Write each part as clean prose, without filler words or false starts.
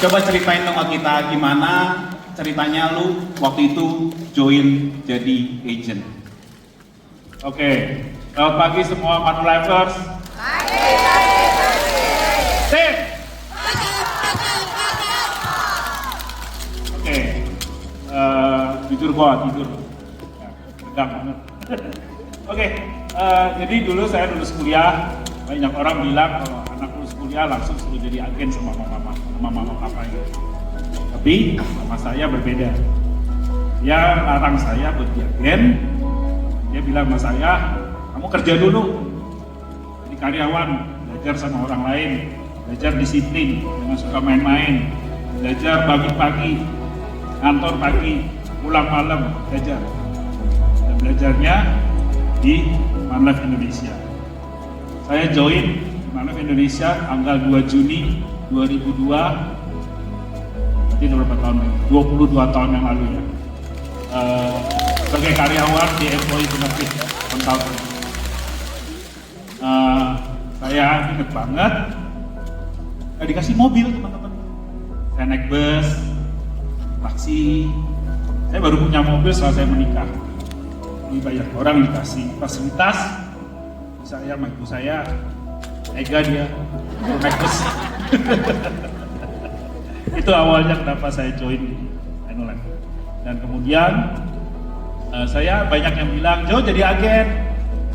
Coba ceritain dong ke kita gimana ceritanya lu waktu itu join jadi agent. Oke, selamat pagi semua Manulifers. Sip. Oke, jujur gua tidur. Tegang banget. Oke, jadi dulu saya lulus kuliah, banyak orang bilang kalau anak lulus kuliah langsung suruh jadi agen sama mama papanya. Tapi sama saya berbeda. Dia larang saya buat jadi agen. Dia bilang sama saya, kamu kerja dulu, jadi karyawan, belajar sama orang lain, belajar disiplin, jangan suka main-main, belajar pagi-pagi, kantor pagi, pulang malam, belajar. Dan belajarnya di Manlife Indonesia. Saya join Manlife Indonesia tanggal 2 Juni 2002, berarti berapa tahun? 22 tahun yang lalu ya. Sebagai karyawan di Employee Benefit Consultant. Saya inget banget, dikasih mobil teman-teman. Saya naik bus, taksi. Saya baru punya mobil setelah saya menikah. Ini banyak orang dikasih fasilitas. Saya sama ibu saya, Ega dia, naik bus. Itu awalnya kenapa saya join Manulife. Dan kemudian saya banyak yang bilang, Jo jadi agen.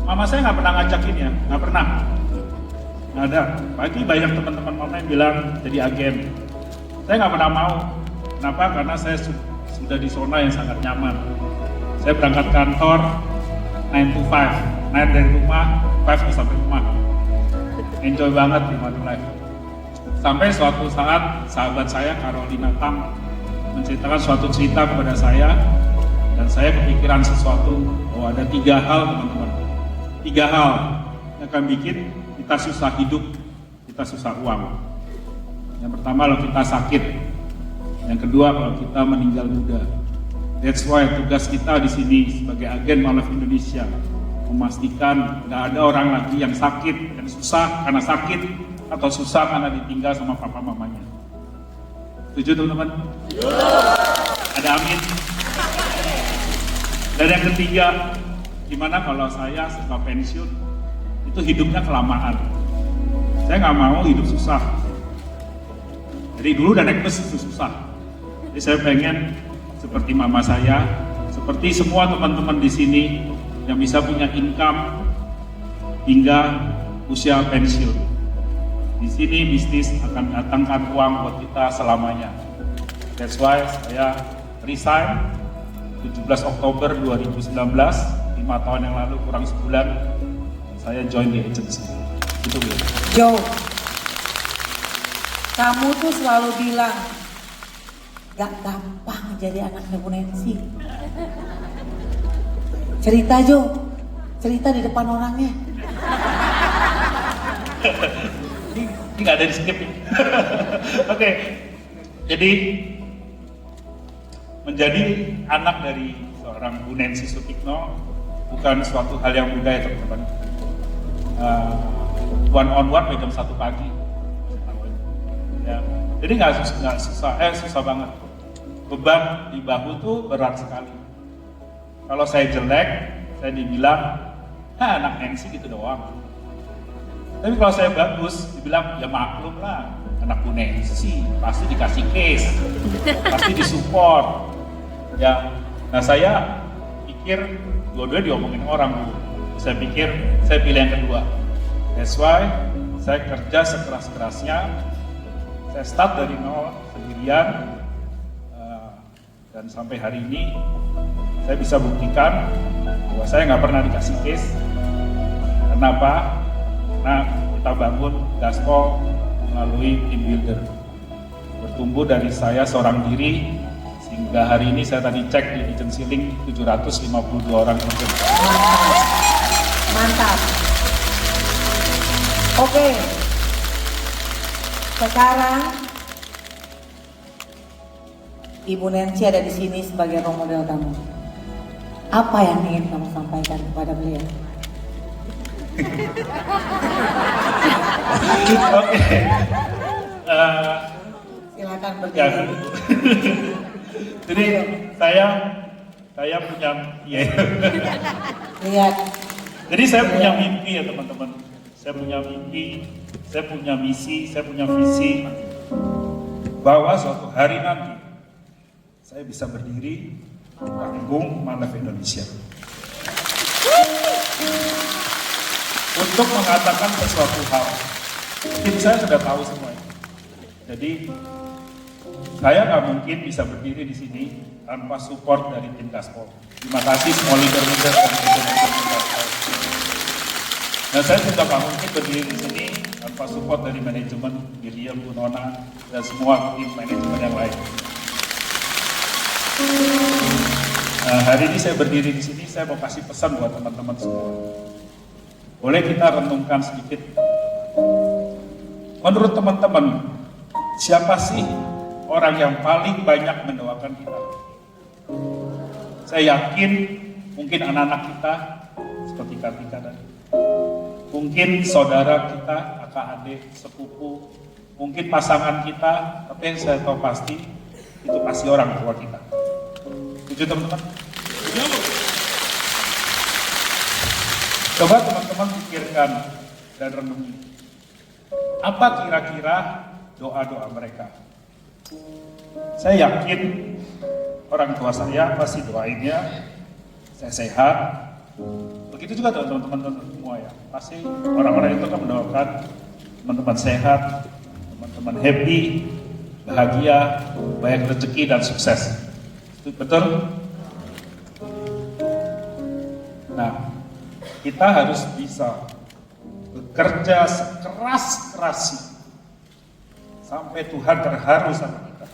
Mama saya nggak pernah ngajakin ya, nggak pernah. Nggak ada. Pagi banyak teman-teman mama yang bilang jadi agen. Saya nggak pernah mau. Kenapa? Karena saya sudah di zona yang sangat nyaman. Saya berangkat kantor 9 to 5, 9 dari rumah, 5 to sampai rumah. Enjoy banget di Manulife. Sampai suatu saat sahabat saya Carolina Tam menceritakan suatu cerita kepada saya, dan saya kepikiran sesuatu bahwa ada 3 hal teman-teman, 3 hal yang akan bikin kita susah hidup, kita susah uang. Yang pertama kalau kita sakit, yang kedua kalau kita meninggal muda. That's why tugas kita di sini sebagai agen Manlife Indonesia memastikan nggak ada orang lagi yang sakit dan susah karena sakit atau susah karena ditinggal sama papa mamanya. Setuju teman-teman? Ada amin. Dan yang ketiga, gimana kalau saya setelah pensiun itu hidupnya kelamaan? Saya nggak mau hidup susah. Dari dulu udah naik bus itu susah. Jadi saya pengen seperti mama saya, seperti semua teman-teman di sini yang bisa punya income hingga usia pensiun. Di sini bisnis akan datangkan uang buat kita selamanya. That's why saya resign 17 Oktober 2019, 5 tahun yang lalu kurang sebulan, saya join di agency. Itu gitu. Jo, kamu tuh selalu bilang gak gampang jadi anaknya Bu Nancy. Cerita Jo, cerita di depan orangnya. Ini nggak ada di skip. Oke, jadi menjadi anak dari seorang Bu Nancy Sutikno bukan suatu hal yang mudah ya teman-teman. One on one jam 1 pagi. Ya. Jadi nggak susah banget. Beban di bahu tuh berat sekali. Kalau saya jelek, saya dibilang, anak Nancy gitu doang. Tapi kalau saya bagus, dibilang, ya maklum lah, anak Bu Nancy pasti dikasih case, pasti disupport. Ya, nah saya pikir dua-duanya diomongin orang Bu. Saya pikir, saya pilih yang kedua. That's why saya kerja sekeras-kerasnya, saya start dari nol sendirian, dan sampai hari ini saya bisa buktikan bahwa saya nggak pernah dikasih case. Kenapa? Karena kita bangun Gaspol melalui team builder. Bertumbuh dari saya seorang diri, sehingga hari ini saya tadi cek di agency link 752 orang agent. Mantap. Oke. Sekarang Ibu Nancy ada di sini sebagai role model kamu. Apa yang ingin kamu sampaikan kepada beliau? Oke. silakan Ya, berdiri. jadi saya punya, ya. Lihat. Jadi saya punya mimpi ya teman-teman. Saya punya mimpi, saya punya misi, saya punya visi bahwa suatu hari nanti saya bisa berdiri di panggung Malef Indonesia untuk mengatakan sesuatu hal. Tim saya sudah tahu semuanya. Jadi saya nggak mungkin bisa berdiri di sini tanpa support dari tim Gaspol. Terima kasih semua leader-leader dan leader-leader tim Gaspol. Dan saya juga nggak mungkin berdiri di sini tanpa support dari manajemen, William, Bu Nona, dan semua tim manajemen yang lain. Nah, hari ini saya berdiri di sini, saya mau kasih pesan buat teman-teman semua. Boleh kita renungkan sedikit. Menurut teman-teman, siapa sih orang yang paling banyak mendoakan kita? Saya yakin mungkin anak-anak kita seperti Kartika tadi. Mungkin saudara kita, kakak adik, sepupu, mungkin pasangan kita, tapi yang saya tahu pasti itu pasti orang tua kita. Setuju teman-teman? Coba teman-teman pikirkan dan renungi. Apa kira-kira doa-doa mereka? Saya yakin orang tua saya pasti doainnya saya sehat. Begitu juga teman-teman semua ya. Pasti orang-orang itu kan mendoakan teman-teman sehat, teman-teman happy, bahagia, banyak rezeki dan sukses. Betul? Nah, kita harus bisa bekerja sekeras-kerasnya sampai Tuhan terharu sama kita.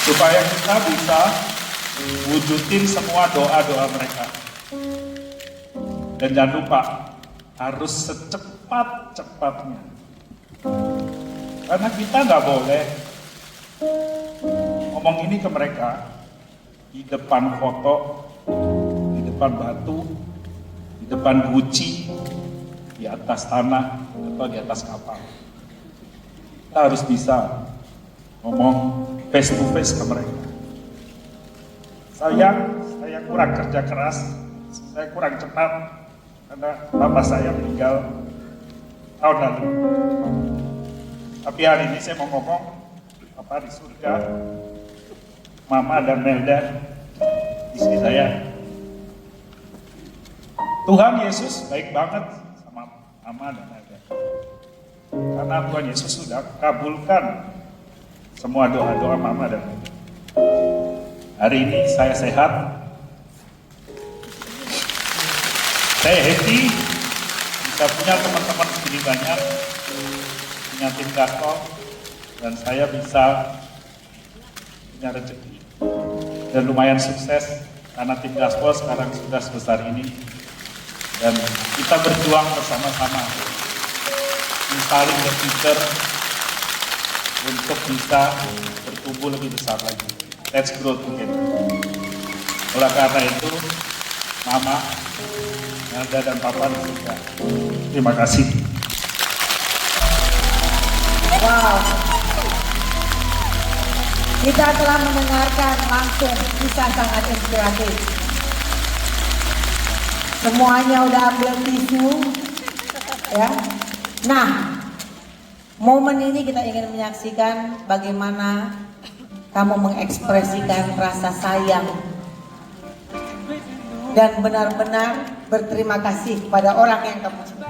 Supaya kita bisa wujudin semua doa-doa mereka. Dan jangan lupa, harus secepat-cepatnya. Karena kita nggak boleh ngomong ini ke mereka di depan foto, di depan batu, di depan guci, di atas tanah, atau di atas kapal. Kita harus bisa ngomong face to face ke mereka. Saya kurang kerja keras, saya kurang cepat, karena bapak saya meninggal tahun lalu. Tapi hari ini saya mau ngomong, Bapak di surga, Mama dan Melda, istri saya. Tuhan Yesus baik banget sama Mama dan Melda. Karena Tuhan Yesus sudah kabulkan semua doa-doa Mama dan Melda. Hari ini saya sehat, saya happy, bisa punya teman-teman segini banyak, punya tim Gaspol, dan saya bisa punya rezeki dan lumayan sukses karena tim Gaspol sekarang sudah sebesar ini, dan kita berjuang bersama-sama saling berpikir untuk bisa bertumbuh lebih besar lagi. Let's grow together. Oleh karena itu, Mama, Melda dan Papa di surga, terima kasih. Wow. Kita telah mendengarkan langsung kisah sangat inspiratif. Semuanya udah ambil tisu, ya. Nah, momen ini kita ingin menyaksikan bagaimana kamu mengekspresikan rasa sayang dan benar-benar berterima kasih kepada orang yang kamu cintai.